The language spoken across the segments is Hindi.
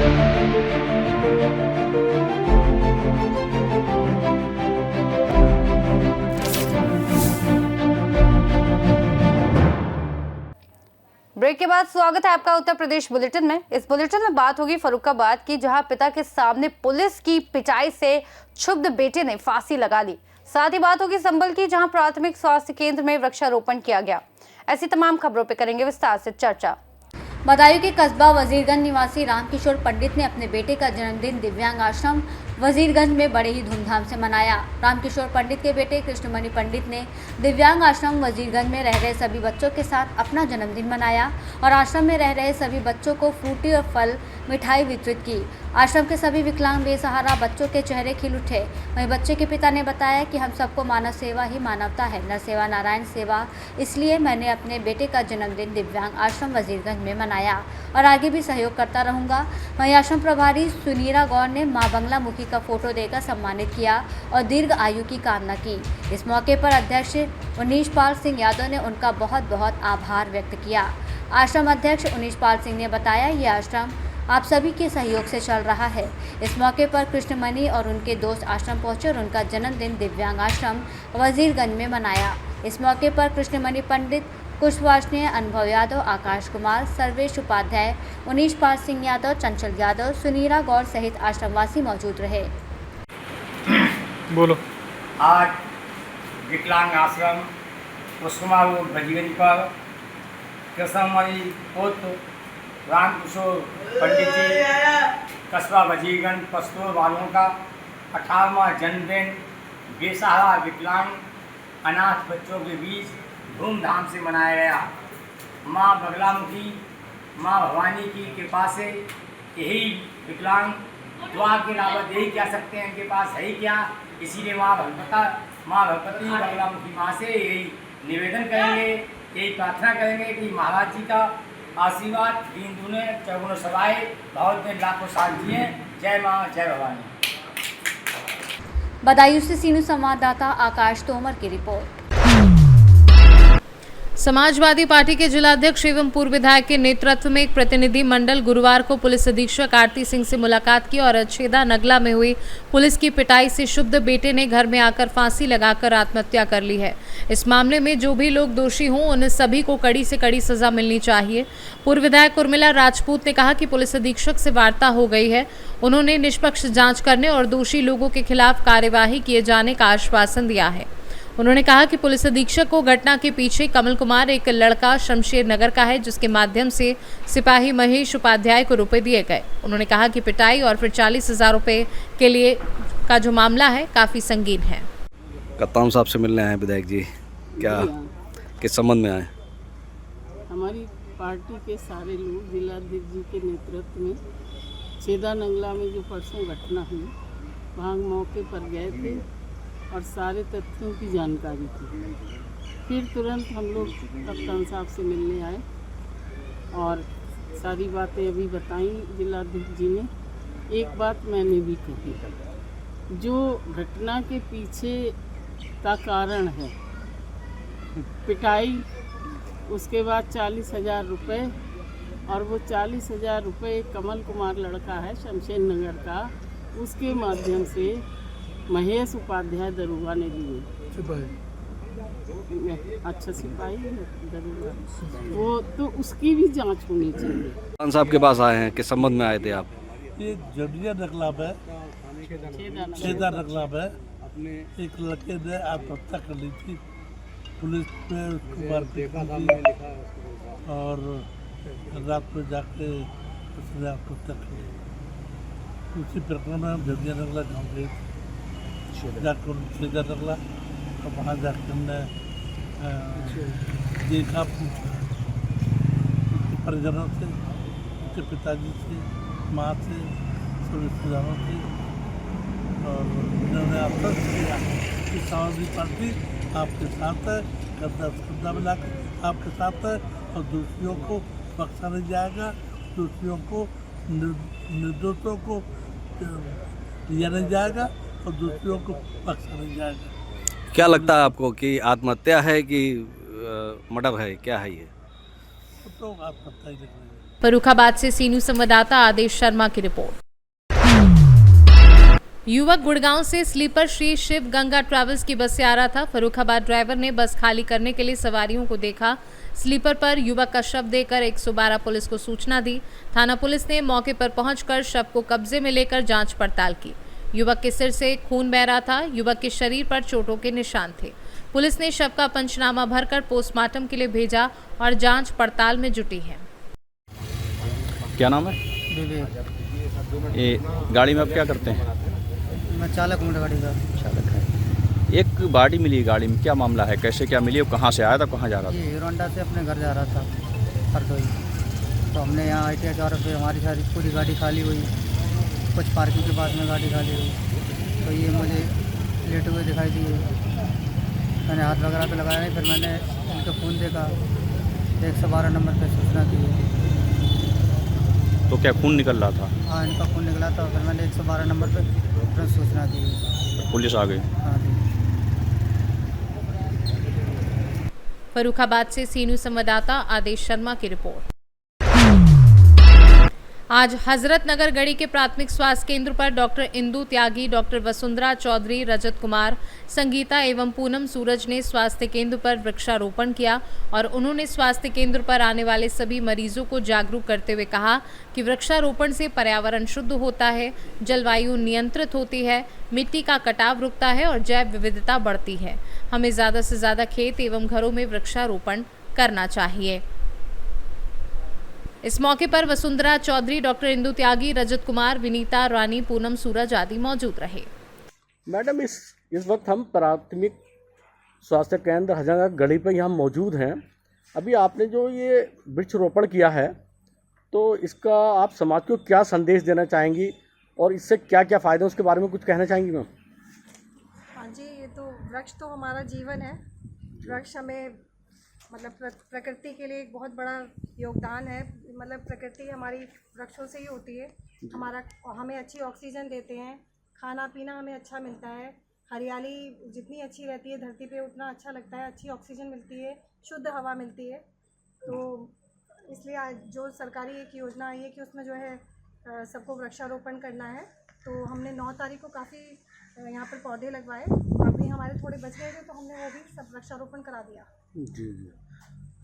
ब्रेक के बाद स्वागत है आपका उत्तर प्रदेश बुलेटिन में। इस बुलेटिन में बात होगी फर्रुखाबाद की, जहां पिता के सामने पुलिस की पिटाई से क्षुब्ध बेटे ने फांसी लगा ली। साथ ही बात होगी संभल की, जहां प्राथमिक स्वास्थ्य केंद्र में वृक्षारोपण किया गया। ऐसी तमाम खबरों पर करेंगे विस्तार से चर्चा। बदायूं के कस्बा वजीरगंज निवासी रामकिशोर पंडित ने अपने बेटे का जन्मदिन दिव्यांग आश्रम वजीरगंज में बड़े ही धूमधाम से मनाया। रामकिशोर पंडित के बेटे कृष्णमणि पंडित ने दिव्यांग आश्रम वजीरगंज में रह रहे सभी बच्चों के साथ अपना जन्मदिन मनाया और आश्रम में रह रहे सभी बच्चों को फ्रूटी और फल मिठाई वितरित की। आश्रम के सभी विकलांग बेसहारा बच्चों के चेहरे खिल उठे। वहीं बच्चे के पिता ने बताया कि हम सबको मानव सेवा ही मानवता है, नर सेवा नारायण सेवा, इसलिए मैंने अपने बेटे का जन्मदिन दिव्यांग आश्रम वजीरगंज में मनाया और आगे भी सहयोग करता रहूंगा। वहीं आश्रम प्रभारी सुनीरा गौर ने मां बंगला मुखी का फोटो देकर सम्मानित किया और दीर्घ आयु की कामना की। इस मौके पर अध्यक्ष उनीश पाल सिंह यादव ने उनका बहुत बहुत आभार व्यक्त किया। आश्रम अध्यक्ष उनीश पाल सिंह ने बताया, ये आश्रम आप सभी के सहयोग से चल रहा है। इस मौके पर कृष्णमणि और उनके दोस्त आश्रम पहुंचे और उनका जन्मदिन दिव्यांग आश्रम वजीरगंज में मनाया। इस मौके पर कृष्णमणि पंडित, कुशवासनीय, अनुभव यादव, आकाश कुमार, सर्वेश उपाध्याय, उनीश पाल सिंह यादव, चंचल यादव, सुनीरा गौर सहित आश्रमवासी मौजूद रहे। बोलो। आज विकलांग आश्रम कुसुमा रोड वजीरगंज पर कृष्णमणि पुत्र रामकिशोर पंडित जी कस्बा वजीरगंज पस्तौर वालों का 18वां जन्मदिन बेसहारा विकलांग अनाथ बच्चों के बीच धूमधाम से मनाया गया। माँ बगलामुखी, माँ भवानी की कृपा से यही विकलांग दुआ के अलावा यही कह सकते हैं, इनके पास है ही क्या। इसीलिए माँ भगवती बगलामुखी माँ से यही निवेदन करेंगे, यही प्रार्थना करेंगे कि महाराज जी का आशीर्वाद दीन दुने चौगुन सवाए बहुत दिन लाखों साल जिए। जय माँ, जय भवानी। बदायूं से सीनू संवाददाता आकाश तोमर की रिपोर्ट। समाजवादी पार्टी के जिलाध्यक्ष एवं पूर्व विधायक के नेतृत्व में एक प्रतिनिधि मंडल गुरुवार को पुलिस अधीक्षक आरती सिंह से मुलाकात की और छेदा नगला में हुई पुलिस की पिटाई से क्षुब्ध बेटे ने घर में आकर फांसी लगाकर आत्महत्या कर ली है। इस मामले में जो भी लोग दोषी हों उन्हें सभी को कड़ी से कड़ी सजा मिलनी चाहिए। पूर्व विधायक उर्मिला राजपूत ने कहा कि पुलिस अधीक्षक से वार्ता हो गई है, उन्होंने निष्पक्ष जाँच करने और दोषी लोगों के खिलाफ कार्यवाही किए जाने का आश्वासन दिया है। उन्होंने कहा कि पुलिस अधीक्षक को घटना के पीछे कमल कुमार एक लड़का शमशेर नगर का है, जिसके माध्यम से सिपाही महेश उपाध्याय को रुपए दिए गए। उन्होंने कहा कि पिटाई और फिर 40,000 रुपए के लिए का जो मामला है काफ़ी संगीन है। कप्तान साहब से मिलने आए विधायक जी, क्या किस संबंध में आए? हमारी पार्टी के सारे लोग जिलाध्यक्ष जी के नेतृत्व में छेदा नंगला में जो परसों घटना हुई वहाँ मौके पर गए थे और सारे तथ्यों की जानकारी थी। फिर तुरंत हम लोग कप्तान साहब से मिलने आए और सारी बातें अभी बताई जिलाध्यक्ष जी ने। एक बात मैंने भी कही, जो घटना के पीछे का कारण है पिटाई, उसके बाद 40,000 रुपये, और वो 40,000 रुपये कमल कुमार लड़का है शमशेर नगर का, उसके माध्यम से महेश उपाध्याय दरोगा ने दिए। अच्छा सिपाही दरोगा, वो तो उसकी भी जांच होनी चाहिए। कप्तान साहब के पास आए हैं, किस संबंध में आए थे आप? ये जड़िया नकलाब है, छेदा नकलाब है। एक लड़के ने आत्महत्या कर ली थी, पुलिस पे उसको मारपीट की और रात में जाके उसने आत्महत्या कर ली। उसी प्रकरण में हम जड़िया नकला गाँव गए थे, जाकर छेदा नकला और वहाँ जाकर हमने देखा, पूछा उसके परिजनों से, उसके पिताजी से, माँ से, सब रिश्तेदारों से, और उन्होंने आश्वस्त किया कि समाजवादी पार्टी आपके साथ है, कंधा मिलाकर आपके साथ है और दोषियों को बख्शा नहीं जाएगा, दोषियों को निर्दोषों को लिया नहीं जाएगा और दोषियों को बख्शा नहीं जाएगा। क्या लगता है आपको कि आत्महत्या है कि मर्डर है, क्या है ये? तो आत्महत्या ही लग रही है। फर्रुखाबाद से सीनू संवाददाता आदेश शर्मा की रिपोर्ट। युवक गुड़गांव से स्लीपर श्री शिव गंगा ट्रैवल्स की बस से आ रहा था। फर्रुखाबाद ड्राइवर ने बस खाली करने के लिए सवारियों को देखा। स्लीपर पर युवक का शव देखकर 112 पुलिस को सूचना दी। थाना पुलिस ने मौके पर पहुंचकर शव को कब्जे में लेकर जांच पड़ताल की। युवक के सिर से खून बह रहा था। युवक के शरीर पर चोटों के निशान थे। पुलिस ने शव का पंचनामा भरकर पोस्टमार्टम के लिए भेजा और जांच पड़ताल में जुटी है। क्या नाम है? विवेक। ये गाड़ी में आप क्या करते हैं? मैं चालक हूँ गाड़ी का। चालक है। एक बॉडी मिली गाड़ी में, क्या मामला है, कैसे क्या मिली और कहाँ से आया था, कहाँ जा रहा था? ये हीरो होंडा से अपने घर जा रहा था हरदोई। तो हमने यहाँ ITI चौराहे पे हमारी सारी पूरी गाड़ी खाली हुई, कुछ पार्किंग के पास में गाड़ी खाली हुई, तो ये मुझे लेटे हुए दिखाई दिए। मैंने हाथ वगैरह पे लगाया नहीं, फिर मैंने इनका फ़ोन देखा, 112 नंबर पर सूचना दी। तो क्या खून निकल रहा था? हाँ, इनका फ़ोन निकला था, फिर मैंने 112 नंबर पर तुरंत सूचना दी। पुलिस आ गई? हाँ जी। फर्रुखाबाद से सीनू संवाददाता आदेश शर्मा की रिपोर्ट। आज हजरत नगर गढ़ी के प्राथमिक स्वास्थ्य केंद्र पर डॉक्टर इंदु त्यागी, डॉक्टर वसुंधरा चौधरी, रजत कुमार, संगीता एवं पूनम सूरज ने स्वास्थ्य केंद्र पर वृक्षारोपण किया और उन्होंने स्वास्थ्य केंद्र पर आने वाले सभी मरीजों को जागरूक करते हुए कहा कि वृक्षारोपण से पर्यावरण शुद्ध होता है, जलवायु नियंत्रित होती है, मिट्टी का कटाव रुकता है और जैव विविधता बढ़ती है। हमें ज़्यादा से ज़्यादा खेत एवं घरों में वृक्षारोपण करना चाहिए। इस मौके पर वसुंधरा चौधरी, डॉक्टर इंदु त्यागी, रजत कुमार, विनीता रानी, पूनम सूरज आदि मौजूद रहे। मैडम, इस वक्त हम प्राथमिक स्वास्थ्य केंद्र हजरतनगर गढ़ी पर यहाँ मौजूद हैं। अभी आपने जो ये वृक्षारोपण किया है, तो इसका आप समाज को क्या संदेश देना चाहेंगी और इससे क्या क्या फ़ायदे, उसके बारे में कुछ कहना चाहेंगी मैम? हाँ जी, ये तो वृक्ष तो हमारा जीवन है। वृक्ष हमें मतलब प्रकृति के लिए एक बहुत बड़ा योगदान है। मतलब प्रकृति हमारी वृक्षों से ही होती है। हमें अच्छी ऑक्सीजन देते हैं, खाना पीना हमें अच्छा मिलता है, हरियाली जितनी अच्छी रहती है धरती पे उतना अच्छा लगता है, अच्छी ऑक्सीजन मिलती है, शुद्ध हवा मिलती है। तो इसलिए आज जो सरकारी एक योजना आई है कि उसमें जो है सबको वृक्षारोपण करना है। तो हमने 9 तारीख को काफ़ी यहाँ पर पौधे लगवाए। अभी हमारे थोड़े बच गए थे तो हमने वो भी सब वृक्षारोपण करा दिया। जी जी।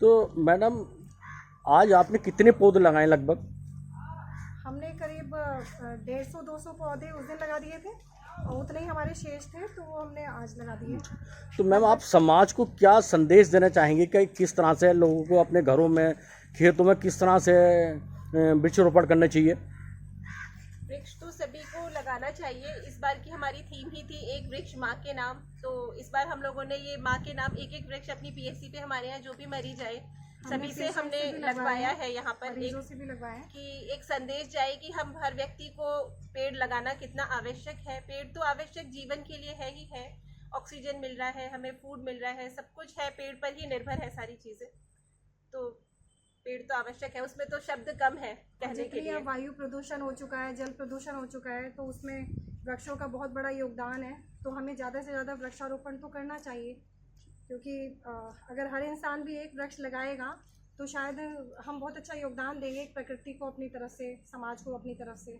तो मैडम, आज आपने कितने पौधे लगाए लगभग? हमने करीब 150-200 पौधे उस दिन लगा दिए थे और उतने ही हमारे शेष थे, तो वो हमने आज लगा दिए। तो मैम, आप समाज को क्या संदेश देना चाहेंगे कि किस तरह से लोगों को अपने घरों में, खेतों में किस तरह से वृक्षारोपण करना चाहिए? वृक्ष तो सभी को लगाना चाहिए। इस बार की हमारी थीम ही थी एक वृक्ष माँ के नाम। तो इस बार हम लोगों ने ये माँ के नाम एक वृक्ष अपनी PSC पे हमारे यहाँ जो भी मरीज आए सभी से हमने लगवाया है। यहाँ पर एक संदेश जाए कि हम हर व्यक्ति को पेड़ लगाना कितना आवश्यक है। पेड़ तो आवश्यक जीवन के लिए है ही है। ऑक्सीजन मिल रहा है, हमें फूड मिल रहा है, सब कुछ है, पेड़ पर ही निर्भर है सारी चीज़ें। तो पेड़ तो आवश्यक है, उसमें तो शब्द कम है कहने के लिए। वायु प्रदूषण हो चुका है, जल प्रदूषण हो चुका है, तो उसमें वृक्षों का बहुत बड़ा योगदान है। तो हमें ज़्यादा से ज़्यादा वृक्षारोपण तो करना चाहिए, क्योंकि अगर हर इंसान भी एक वृक्ष लगाएगा तो शायद हम बहुत अच्छा योगदान देंगे प्रकृति को अपनी तरफ से, समाज को अपनी तरफ से।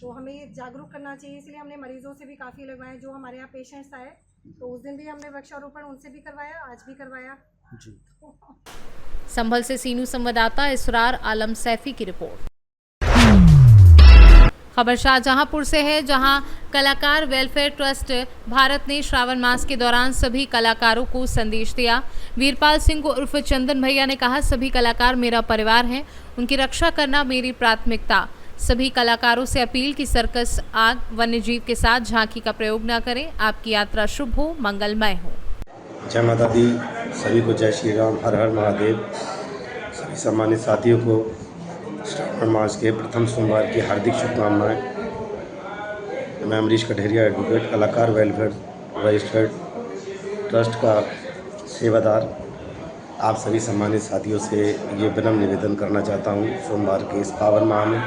तो हमें ये जागरूक करना चाहिए। इसलिए हमने मरीजों से भी काफ़ी लगवाए। जो हमारे यहाँ पेशेंट्स आए तो उस दिन भी हमने वृक्षारोपण उनसे भी करवाया, आज भी करवाया जी। संभल से सीनू संवाददाता इसरार आलम सैफी की रिपोर्ट। खबर शाहजहांपुर से है, जहां कलाकार वेलफेयर ट्रस्ट भारत ने श्रावण मास के दौरान सभी कलाकारों को संदेश दिया। वीरपाल सिंह को उर्फ चंदन भैया ने कहा, सभी कलाकार मेरा परिवार हैं, उनकी रक्षा करना मेरी प्राथमिकता। सभी कलाकारों से अपील कि सर्कस, आग, वन्यजीव के साथ झांकी का प्रयोग न करें। आपकी यात्रा शुभ हो, मंगलमय हो। जय माता दी, सभी को जय श्री राम, हर हर महादेव। सभी सम्मानित साथियों को श्रावण मास के प्रथम सोमवार की हार्दिक शुभकामनाएं। मैं अमरीश कठेरिया, एडवोकेट, कलाकार वेलफेयर रजिस्टर्ड ट्रस्ट का सेवादार, आप सभी सम्मानित साथियों से ये विनम्र निवेदन करना चाहता हूँ सोमवार के इस पावन माह में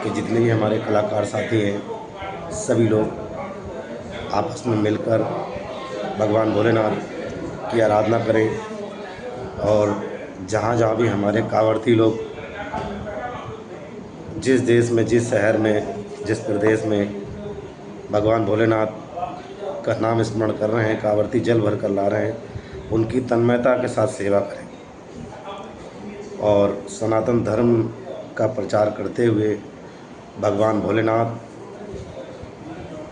कि जितने भी हमारे कलाकार साथी हैं, सभी लोग आपस में मिलकर भगवान भोलेनाथ की आराधना करें और जहाँ जहाँ भी हमारे कांवड़ती लोग जिस देश में, जिस शहर में, जिस प्रदेश में भगवान भोलेनाथ का नाम स्मरण कर रहे हैं, कांवरती जल भर कर ला रहे हैं, उनकी तन्मयता के साथ सेवा करें और सनातन धर्म का प्रचार करते हुए भगवान भोलेनाथ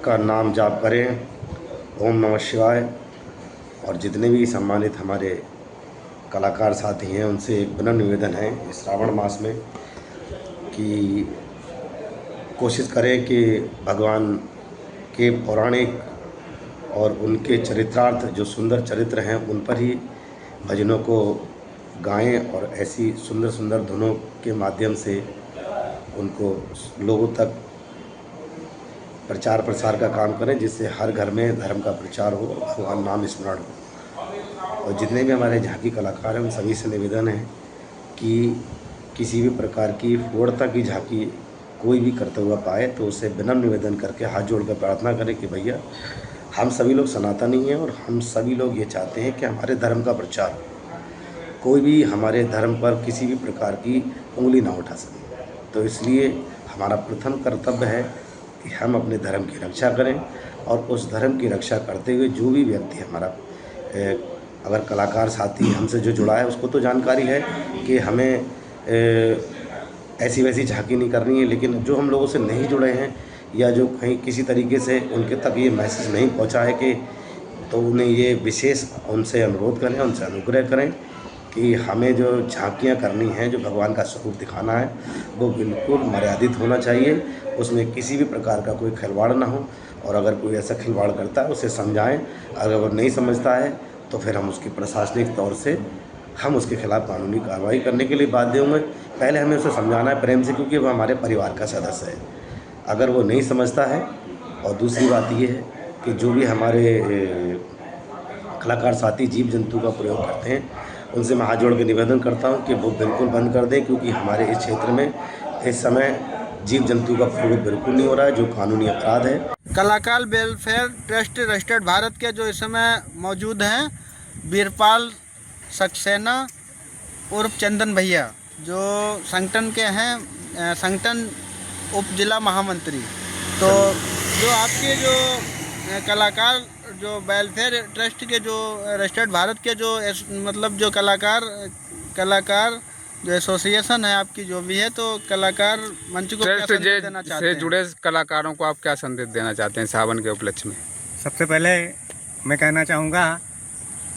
का नाम जाप करें। ओम नमः शिवाय। और जितने भी सम्मानित हमारे कलाकार साथी हैं, उनसे एक विनम्र निवेदन है इस श्रावण मास में कि कोशिश करें कि भगवान के पौराणिक और उनके चरित्रार्थ जो सुंदर चरित्र हैं उन पर ही भजनों को गाएं और ऐसी सुंदर सुंदर धुनों के माध्यम से उनको लोगों तक प्रचार प्रसार का काम करें, जिससे हर घर में धर्म का प्रचार हो, भगवान नाम स्मरण हो। और जितने भी हमारे झांकी कलाकार हैं उन सभी से निवेदन है कि किसी भी प्रकार की फूर्णता की झांकी कोई भी करते हुआ पाए तो उसे विनम्र निवेदन करके हाथ जोड़कर प्रार्थना करें कि भैया हम सभी लोग सनातनी हैं और हम सभी लोग ये चाहते हैं कि हमारे धर्म का प्रचार हो, कोई भी हमारे धर्म पर किसी भी प्रकार की उंगली ना उठा सके। तो इसलिए हमारा प्रथम कर्तव्य है कि हम अपने धर्म की रक्षा करें और उस धर्म की रक्षा करते हुए जो भी व्यक्ति हमारा अगर कलाकार साथी हमसे जो जुड़ा है उसको तो जानकारी है कि हमें ऐसी वैसी झांकी नहीं करनी है, लेकिन जो हम लोगों से नहीं जुड़े हैं या जो कहीं किसी तरीके से उनके तक ये मैसेज नहीं पहुंचा है कि, तो उन्हें ये विशेष उनसे अनुरोध करें, उनसे अनुग्रह करें कि हमें जो झांकियाँ करनी हैं, जो भगवान का स्वरूप दिखाना है, वो बिल्कुल मर्यादित होना चाहिए, उसमें किसी भी प्रकार का कोई खिलवाड़ ना हो। और अगर कोई ऐसा खिलवाड़ करता है उसे समझाएं, अगर वो नहीं समझता है तो फिर हम उसकी प्रशासनिक तौर से हम उसके खिलाफ़ कानूनी कार्रवाई करने के लिए बाध्य होंगे। पहले हमें उसे समझाना है प्रेम से, क्योंकि वो हमारे परिवार का सदस्य है। अगर वो नहीं समझता है, और दूसरी बात ये है कि जो भी हमारे कलाकार साथी जीव जंतु का प्रयोग करते हैं उनसे मैं हाथ जोड़ के निवेदन करता हूं कि वो बिल्कुल बंद कर दें, क्योंकि हमारे इस क्षेत्र में इस समय जीव जंतु का प्रयोग बिल्कुल नहीं हो रहा है, जो कानूनी अपराध है। कलाकार वेलफेयर ट्रस्ट रजिस्टर्ड भारत के जो इस समय मौजूद हैं वीरपाल सक्सेना उर्फ चंदन भैया, जो संगठन के हैं, संगठन उप जिला महामंत्री। तो जो आपके जो कलाकार जो वेलफेयर ट्रस्ट के जो रजिस्टर्ड भारत के जो मतलब जो कलाकार जो एसोसिएशन है आपकी जो भी है, तो कलाकार मंच को क्या संदेश देना चाहते हैं? से जुड़े कलाकारों को आप क्या संदेश देना चाहते हैं सावन के उपलक्ष्य में? सबसे पहले मैं कहना चाहूँगा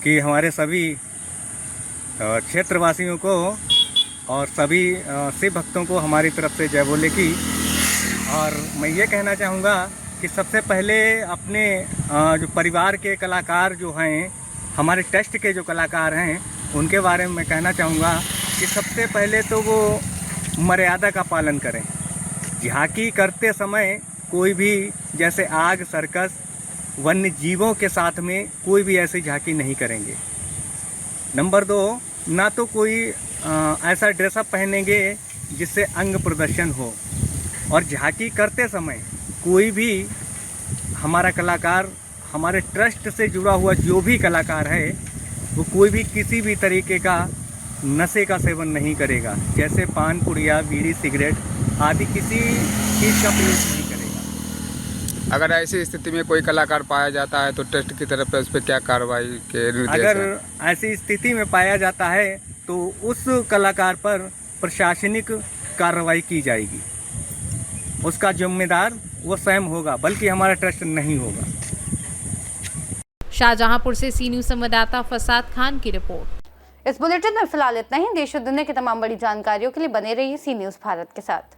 कि हमारे सभी क्षेत्रवासियों को और सभी शिव भक्तों को हमारी तरफ से जय बोले की। और मैं ये कहना चाहूँगा कि सबसे पहले अपने जो परिवार के कलाकार जो हैं, हमारे ट्रस्ट के जो कलाकार हैं, उनके बारे में मैं कहना चाहूँगा कि सबसे पहले तो वो मर्यादा का पालन करें। झांकी करते समय कोई भी जैसे आग, सर्कस, वन्य जीवों के साथ में कोई भी ऐसी झांकी नहीं करेंगे। नंबर 2, ना तो कोई ऐसा ड्रेसअप पहनेंगे जिससे अंग प्रदर्शन हो। और झांकी करते समय कोई भी हमारा कलाकार, हमारे ट्रस्ट से जुड़ा हुआ जो भी कलाकार है, वो कोई भी किसी भी तरीके का नशे का सेवन नहीं करेगा, जैसे पान, पुड़िया, बीड़ी, सिगरेट आदि किसी चीज़ का प्रयोग नहीं करेगा। अगर ऐसी स्थिति में कोई कलाकार पाया जाता है तो ट्रस्ट की तरफ से उस पर क्या कार्रवाई के निर्देश हैं? अगर ऐसी स्थिति में पाया जाता है तो उस कलाकार पर प्रशासनिक कार्रवाई की जाएगी। उसका जिम्मेदार वो स्वयं होगा, बल्कि हमारा ट्रस्ट नहीं होगा। शाहजहांपुर से सी न्यूज़ संवाददाता फसाद खान की रिपोर्ट। इस बुलेटिन में फिलहाल इतना ही। देश और दुनिया की तमाम बड़ी जानकारियों के लिए बने रहिए सी न्यूज़ भारत के साथ।